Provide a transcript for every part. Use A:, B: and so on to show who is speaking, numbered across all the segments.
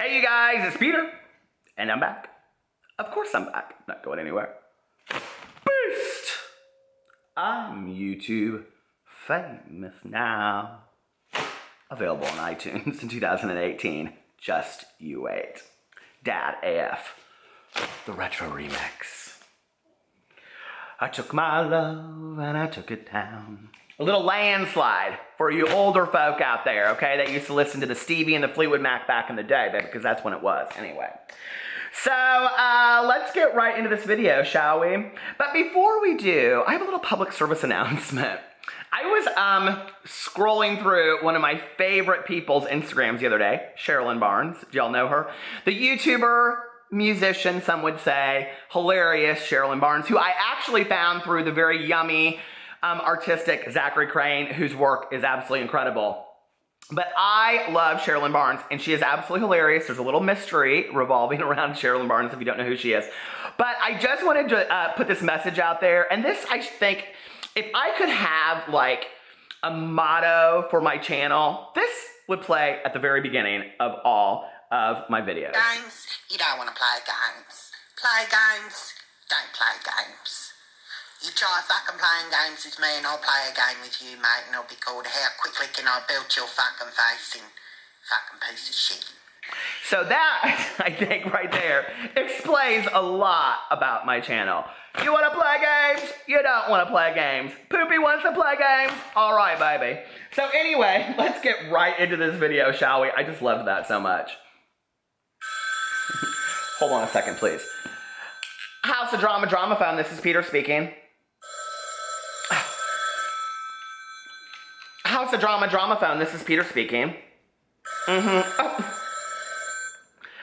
A: Hey you guys, it's Peter, and I'm back. Of course I'm back, not going anywhere. Boost! I'm YouTube famous now. Available on iTunes in 2018, just you wait. Dad AF, the retro remix. I took my love and I took it down. A little landslide for you older folk out there, okay, that used to listen to the Stevie and the Fleetwood Mac back in the day, because that's when it was, anyway. So, let's get right into this video, shall we? But before we do, I have a little public service announcement. I was scrolling through one of my favorite people's Instagrams the other day, Sherilyn Barnes. Do y'all know her? The YouTuber, musician, some would say, hilarious Sherilyn Barnes, who I actually found through the very yummy, artistic Zachary Crane, whose work is absolutely incredible. But I love Sherilyn Barnes, and she is absolutely hilarious. There's a little mystery revolving around Sherilyn Barnes if you don't know who she is. But I just wanted to put this message out there, and this, I think, if I could have, like, a motto for my channel, this would play at the very beginning of all of my videos.
B: Games, you don't want to play games. Play games, don't play games. You try fucking playing games with me and I'll play a game with you, mate, and it'll be called How Quickly Can I Build Your Fucking Face In Fucking Piece of Shit.
A: So that, I think, right there, explains a lot about my channel. You want to play games? You don't want to play games. Poopy wants to play games? All right, baby. So anyway, let's get right into this video, shall we? I just loved that so much. Hold on a second, please. House of Drama Phone, this is Peter speaking. House of Drama Phone, this is Peter speaking. Oh.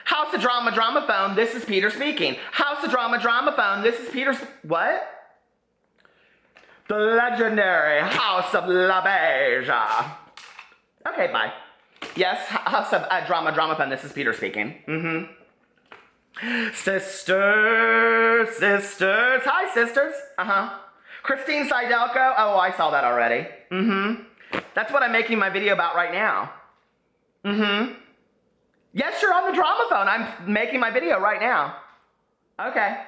A: House of Drama Phone, this is Peter speaking. House of Drama Phone, this is Peter. What? The legendary House of La Beja. Okay, bye. Yes, House of Drama Phone, this is Peter speaking. Sisters. Hi, sisters. Christine Sydelko. Oh, I saw that already. That's what I'm making my video about right now. Yes, you're on the drama phone. I'm making my video right now. Okay.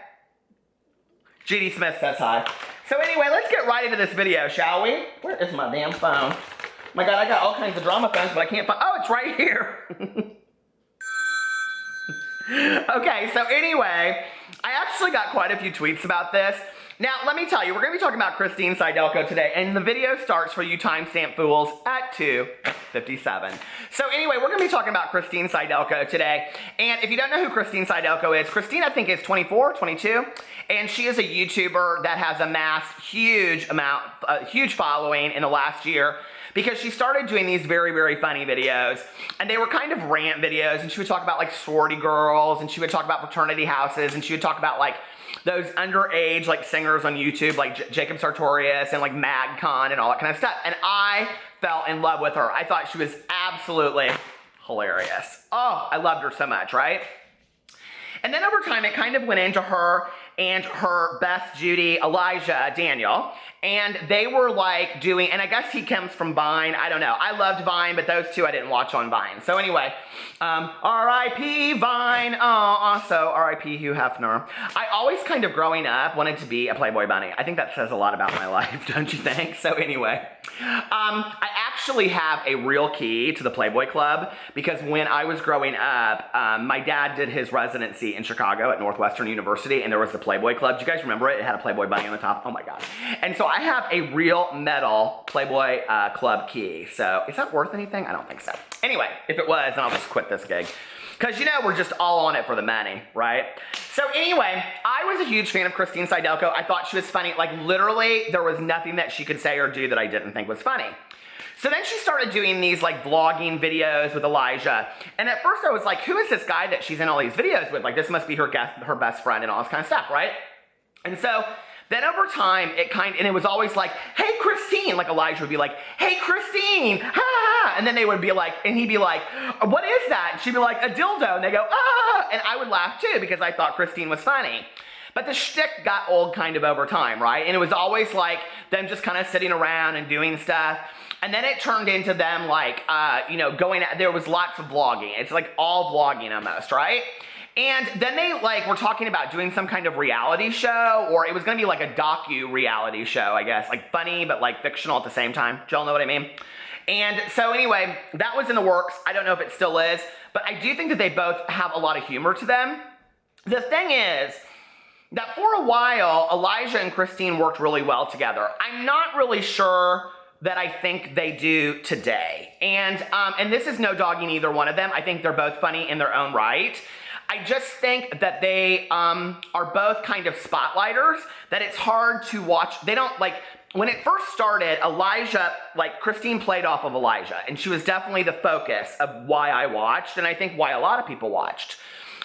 A: GD Smith says hi. So anyway, let's get right into this video, shall we? Where is my damn phone? My God, I got all kinds of drama phones, but I can't find. Oh, it's right here. Okay, so anyway, I actually got quite a few tweets about this. Now, let me tell you, we're going to be talking about Christine Sydelko today, and the video starts for you timestamp fools at 2:57. So anyway, we're going to be talking about Christine Sydelko today, and if you don't know who Christine Sydelko is, Christine, I think, is 24, 22, and she is a YouTuber that has amassed huge following in the last year, because she started doing these very, very funny videos, and they were kind of rant videos, and she would talk about, like, sorority girls, and she would talk about fraternity houses, and she would talk about, like, those underage, like, singers on YouTube, like Jacob Sartorius and, like, MagCon and all that kind of stuff, and I fell in love with her. I thought she was absolutely hilarious. Oh, I loved her so much, right? And then over time, it kind of went into her and her best Judy, Elijah Daniel, and they were like doing, and I guess he comes from Vine, I don't know. I loved Vine, but those two I didn't watch on Vine. So anyway, R.I.P. Vine, also R.I.P. Hugh Hefner. I always kind of growing up wanted to be a Playboy bunny. I think that says a lot about my life, don't you think? So anyway, I actually have a real key to the Playboy Club, because when I was growing up, my dad did his residency in Chicago at Northwestern University, and there was the Playboy Club. Do you guys remember it? It had a Playboy bunny on the top. Oh my God. And so I have a real metal Playboy Club key. So is that worth anything? I don't think so. Anyway, if it was, then I'll just quit this gig. Because, you know, we're just all on it for the money, right? So anyway, I was a huge fan of Christine Sydelko. I thought she was funny. Like, literally, there was nothing that she could say or do that I didn't think was funny. So then she started doing these, like, vlogging videos with Elijah. And at first I was like, who is this guy that she's in all these videos with? Like, this must be her best friend and all this kind of stuff, right? And so then over time, and it was always like, hey, Christine. Like, Elijah would be like, hey, Christine, ha, ha. And then they would be like, and he'd be like, what is that? And she'd be like, a dildo. And they go, ah. And I would laugh too, because I thought Christine was funny. But the shtick got old kind of over time, right? And it was always like them just kind of sitting around and doing stuff. And then it turned into them like, going out. There was lots of vlogging. It's like all vlogging almost, right? And then they like were talking about doing some kind of reality show, or it was gonna be like a docu-reality show, I guess. Like funny, but like fictional at the same time. Do y'all know what I mean? And so anyway, that was in the works. I don't know if it still is, but I do think that they both have a lot of humor to them. The thing is that for a while, Elijah and Christine worked really well together. I'm not really sure that I think they do today. And this is no dogging either one of them. I think they're both funny in their own right. I just think that they are both kind of spotlighters, that it's hard to watch. They don't like, when it first started, Elijah, like Christine played off of Elijah, and she was definitely the focus of why I watched, and I think why a lot of people watched.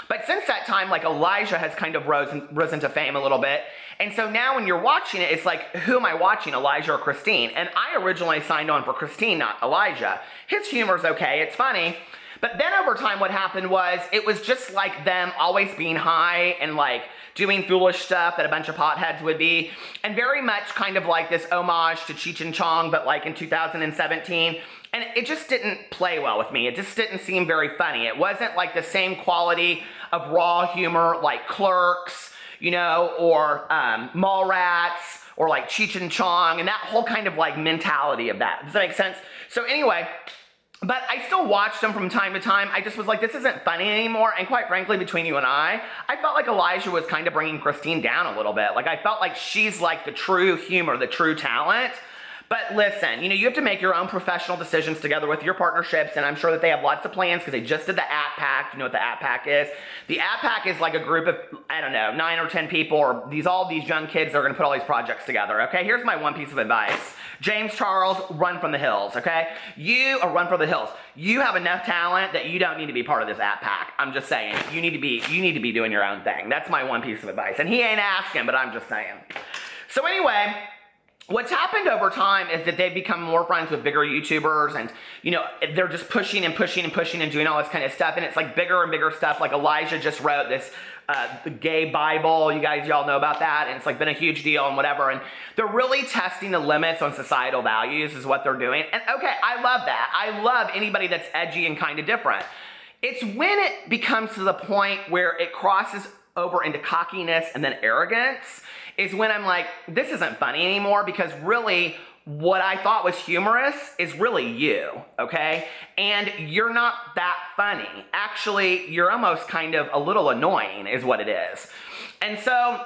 A: But since that time, like Elijah has kind of risen to fame a little bit. And so now when you're watching it, it's like, who am I watching, Elijah or Christine? And I originally signed on for Christine, not Elijah. His humor's okay, it's funny. But then over time, what happened was, it was just like them always being high and like doing foolish stuff that a bunch of potheads would be. And very much kind of like this homage to Cheech and Chong, but like in 2017. And it just didn't play well with me. It just didn't seem very funny. It wasn't like the same quality of raw humor like Clerks, or Mallrats, or like Cheech and Chong, and that whole kind of like mentality of that. Does that make sense? So anyway, but I still watched them from time to time. I just was like, this isn't funny anymore. And quite frankly, between you and I felt like Elijah was kind of bringing Christine down a little bit. Like I felt like she's like the true humor, the true talent. But listen, you have to make your own professional decisions together with your partnerships, and I'm sure that they have lots of plans because they just did the App Pack. You know what the App Pack is? The App Pack is like a group of, 9 or 10 people, or all these young kids that are going to put all these projects together, okay? Here's my one piece of advice. James Charles, run from the hills, okay? Run for the hills. You have enough talent that you don't need to be part of this App Pack. I'm just saying, you need to be doing your own thing. That's my one piece of advice. And he ain't asking, but I'm just saying. So anyway, what's happened over time is that they've become more friends with bigger YouTubers, and they're just pushing and pushing and pushing and doing all this kind of stuff, and it's like bigger and bigger stuff. Like Elijah just wrote this the gay Bible, y'all know about that, and it's like been a huge deal and whatever, and they're really testing the limits on societal values is what they're doing. And okay, I love that. I love anybody that's edgy and kind of different. It's when it becomes to the point where it crosses over into cockiness and then arrogance is when I'm like, this isn't funny anymore, because really what I thought was humorous is really you, okay? And you're not that funny. Actually, you're almost kind of a little annoying is what it is. And so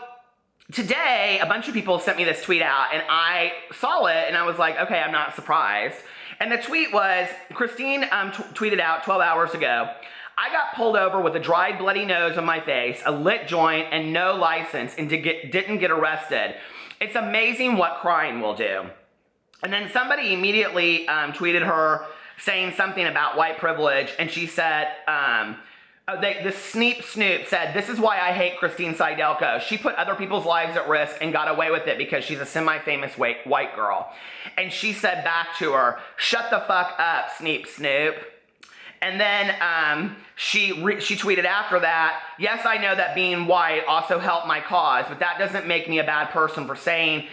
A: today, a bunch of people sent me this tweet out, and I saw it, and I was like, okay, I'm not surprised. And the tweet was, Christine tweeted out 12 hours ago, I got pulled over with a dried, bloody nose on my face, a lit joint, and no license, and didn't get arrested. It's amazing what crying will do. And then somebody immediately tweeted her saying something about white privilege, and she said, the Sneep Snoop said, this is why I hate Christine Sydelko. She put other people's lives at risk and got away with it because she's a semi-famous white girl. And she said back to her, shut the fuck up, Sneep Snoop. And then she tweeted after that, yes, I know that being white also helped my cause, but that doesn't make me a bad person for saying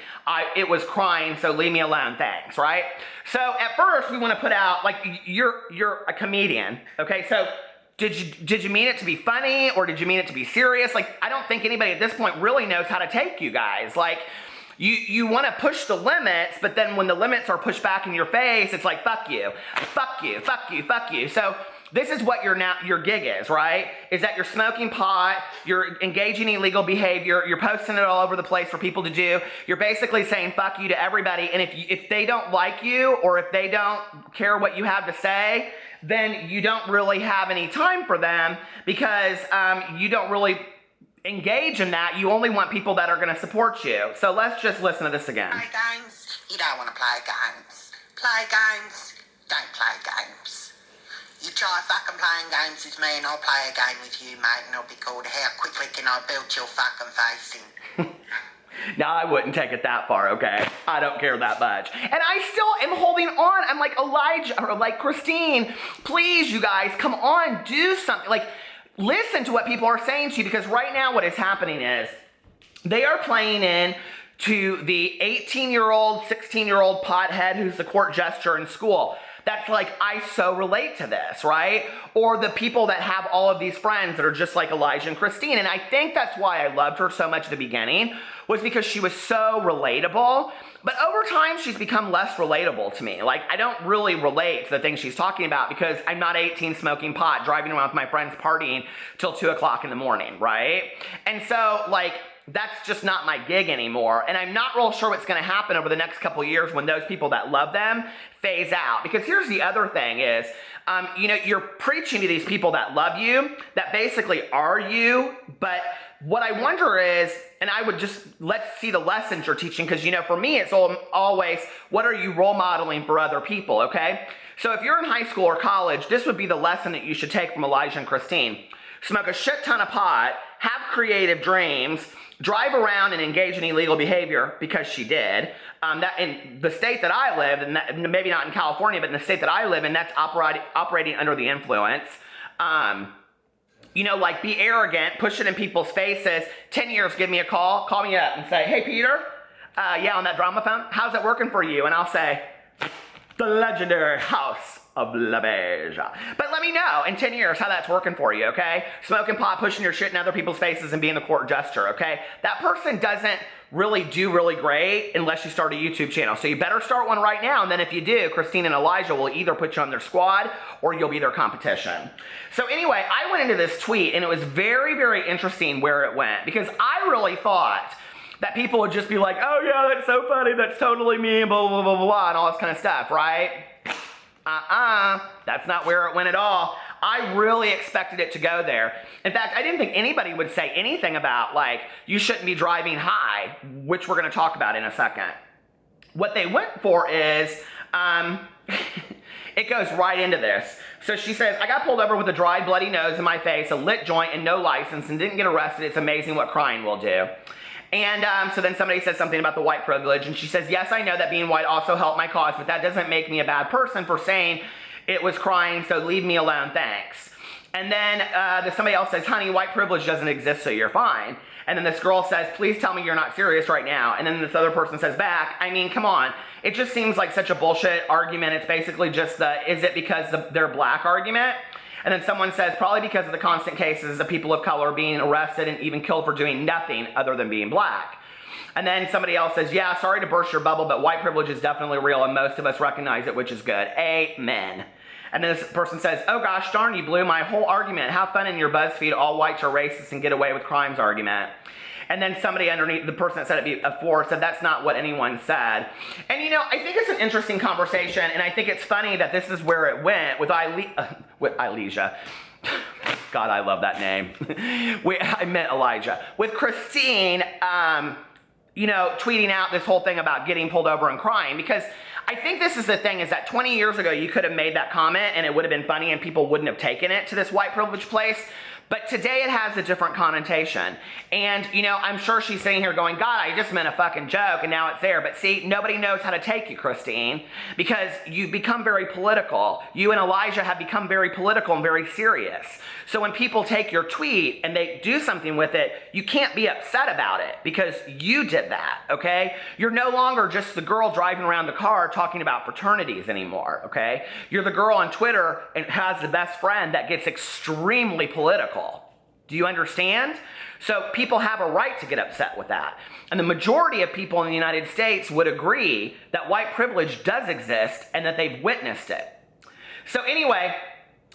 A: it was crying, so leave me alone, thanks, right? So at first we want to put out, like, you're a comedian, okay? So did you mean it to be funny, or did you mean it to be serious? Like, I don't think anybody at this point really knows how to take you guys. Like, you want to push the limits, but then when the limits are pushed back in your face, it's like, fuck you, fuck you, fuck you, fuck you. So this is what your gig is, right? Is that you're smoking pot, you're engaging in illegal behavior, you're posting it all over the place for people to do. You're basically saying fuck you to everybody, and if they don't like you, or if they don't care what you have to say, then you don't really have any time for them, because you don't really engage in that. You only want people that are going to support you. So let's just listen to this again.
B: Play games? You don't want to play games. Play games? Don't play games. You try fucking playing games with me and I'll play a game with you, mate, and it'll be called How Quickly Can I Build Your Fucking Face In?
A: Now, I wouldn't take it that far, okay? I don't care that much. And I still am holding on. I'm like, Elijah, or like, Christine, please, you guys, come on, do something. Like, listen to what people are saying to you, because right now what is happening is They are playing in to the 18-year-old, 16-year-old pothead who's the court jester in school. That's like, I so relate to this, right? Or the people that have all of these friends that are just like Elijah and Christine. And I think that's why I loved her so much at the beginning, was because she was so relatable. But over time, she's become less relatable to me. Like, I don't really relate to the things she's talking about because I'm not 18 smoking pot, driving around with my friends partying till 2 o'clock in the morning, right? And so, like, that's just not my gig anymore. And I'm not real sure what's going to happen over the next couple of years when those people that love them phase out. Because here's the other thing is, you know, you're preaching to these people that love you, that basically are you. But what I wonder is, and I would just, let's see the lessons you're teaching. Because, you know, for me, it's always, what are you role modeling for other people, okay? So if you're in high school or college, this would be the lesson that you should take from Elijah and Christine. Smoke a shit ton of pot, have creative dreams, drive around and engage in illegal behavior, because she did. That in the state that I live, and that, maybe not in California, but in the state that I live in, that's operating under the influence. You know, like, be arrogant, push it in people's faces. 10 years, give me a call me up and say, hey, Peter, yeah, on that drama phone, how's it working for you? And I'll say, the legendary house of La Beja. But let me know in 10 years how that's working for you, okay? Smoking pot, pushing your shit in other people's faces, and being the court jester, okay? That person doesn't really do really great unless you start a YouTube channel. So you better start one right now, and then if you do, Christine and Elijah will either put you on their squad or you'll be their competition. So anyway, I went into this tweet, and it was very, very interesting where it went, because I really thought that people would just be like, oh yeah, that's so funny, that's totally me, blah, blah, blah, blah, blah, and all this kind of stuff, right? That's not where it went at all. I really expected it to go there. In fact, I didn't think anybody would say anything about, like, you shouldn't be driving high, which we're going to talk about in a second. What they went for is, it goes right into this. So she says, I got pulled over with a dried, bloody nose in my face, a lit joint, and no license, and didn't get arrested. It's amazing what crying will do. And so then somebody says something about the white privilege, and she says, yes, I know that being white also helped my cause, but that doesn't make me a bad person for saying it was crying, so leave me alone, thanks. And then somebody else says, honey, white privilege doesn't exist, so you're fine. And then this girl says, please tell me you're not serious right now. And then this other person says back, I mean, come on. It just seems like such a bullshit argument. It's basically just the, is it because they're black argument? And then someone says, probably because of the constant cases of people of color being arrested and even killed for doing nothing other than being black. And then somebody else says, yeah, sorry to burst your bubble, but white privilege is definitely real and most of us recognize it, which is good. Amen. And then this person says, oh gosh darn, you blew my whole argument. Have fun in your BuzzFeed all whites are racist and get away with crimes argument. And then somebody underneath, the person that said it before, said that's not what anyone said. And you know, I think it's an interesting conversation, and I think it's funny that this is where it went with Elijah. God, I love that name. I meant Elijah. With Christine, you know, tweeting out this whole thing about getting pulled over and crying, because I think this is the thing, is that 20 years ago you could have made that comment and it would have been funny and people wouldn't have taken it to this white privilege place. But today it has a different connotation. And, you know, I'm sure she's sitting here going, God, I just meant a fucking joke, and now it's there. But see, nobody knows how to take you, Christine, because you've become very political. You and Elijah have become very political and very serious. So when people take your tweet and they do something with it, you can't be upset about it because you did that, okay? You're no longer just the girl driving around the car talking about fraternities anymore, okay? You're the girl on Twitter and has the best friend that gets extremely political. Do you understand? So people have a right to get upset with that. And the majority of people in the United States would agree that white privilege does exist and that they've witnessed it. So anyway,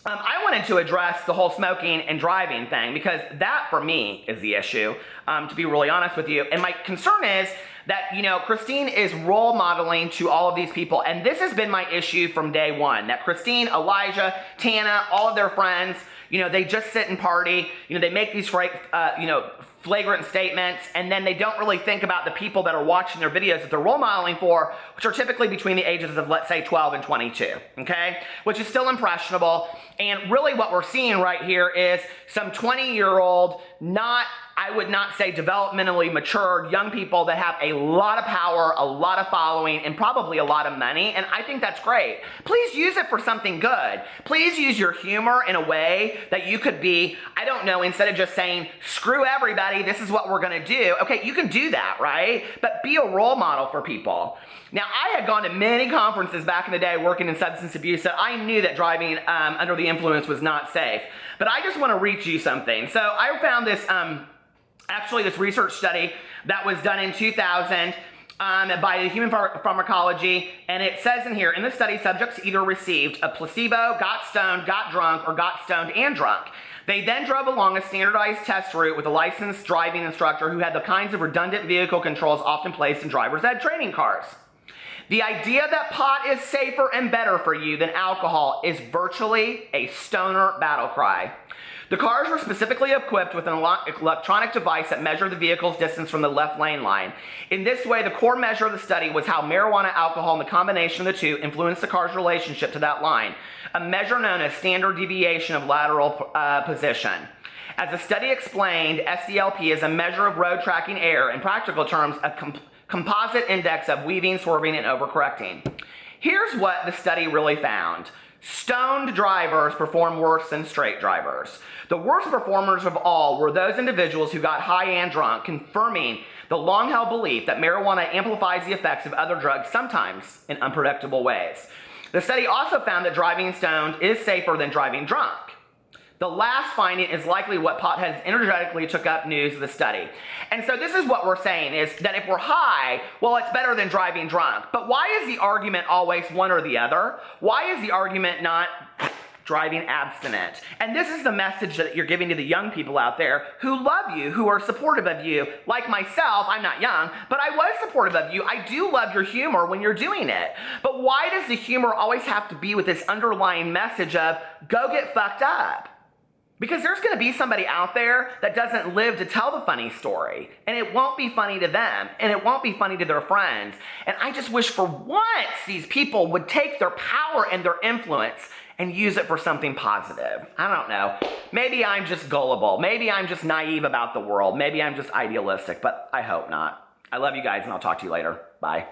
A: I wanted to address the whole smoking and driving thing because that, for me, is the issue, to be really honest with you. And my concern is that, you know, Christine is role modeling to all of these people. And this has been my issue from day one, that Christine, Elijah, Tana, all of their friends, you know, they just sit and party, you know, they make these, flagrant statements, and then they don't really think about the people that are watching their videos that they're role modeling for, which are typically between the ages of, let's say, 12 and 22, okay? Which is still impressionable, and really what we're seeing right here is some 20-year-old not I would not say developmentally matured young people that have a lot of power, a lot of following, and probably a lot of money, and I think that's great. Please use it for something good. Please use your humor in a way that you could be, I don't know, instead of just saying, screw everybody, this is what we're gonna do. Okay, you can do that, right? But be a role model for people. Now, I had gone to many conferences back in the day working in substance abuse, so I knew that driving under the influence was not safe. But I just want to read you something. So I found this, actually this research study that was done in 2000 by the Human Pharmacology, and it says in here, in the study, subjects either received a placebo, got stoned, got drunk, or got stoned and drunk. They then drove along a standardized test route with a licensed driving instructor who had the kinds of redundant vehicle controls often placed in driver's ed training cars. The idea that pot is safer and better for you than alcohol is virtually a stoner battle cry. The cars were specifically equipped with an electronic device that measured the vehicle's distance from the left lane line. In this way, the core measure of the study was how marijuana, alcohol, and the combination of the two influenced the car's relationship to that line, a measure known as standard deviation of lateral position. As the study explained, SDLP is a measure of road tracking error, in practical terms, a composite index of weaving, swerving, and overcorrecting. Here's what the study really found. Stoned drivers perform worse than straight drivers. The worst performers of all were those individuals who got high and drunk, confirming the long-held belief that marijuana amplifies the effects of other drugs, sometimes in unpredictable ways. The study also found that driving stoned is safer than driving drunk. The last finding is likely what potheads energetically took up news of the study. And so this is what we're saying, is that if we're high, well, it's better than driving drunk. But why is the argument always one or the other? Why is the argument not driving abstinent? And this is the message that you're giving to the young people out there who love you, who are supportive of you. Like myself, I'm not young, but I was supportive of you. I do love your humor when you're doing it. But why does the humor always have to be with this underlying message of, go get fucked up? Because there's going to be somebody out there that doesn't live to tell the funny story. And it won't be funny to them. And it won't be funny to their friends. And I just wish for once these people would take their power and their influence and use it for something positive. I don't know. Maybe I'm just gullible. Maybe I'm just naive about the world. Maybe I'm just idealistic. But I hope not. I love you guys, and I'll talk to you later. Bye.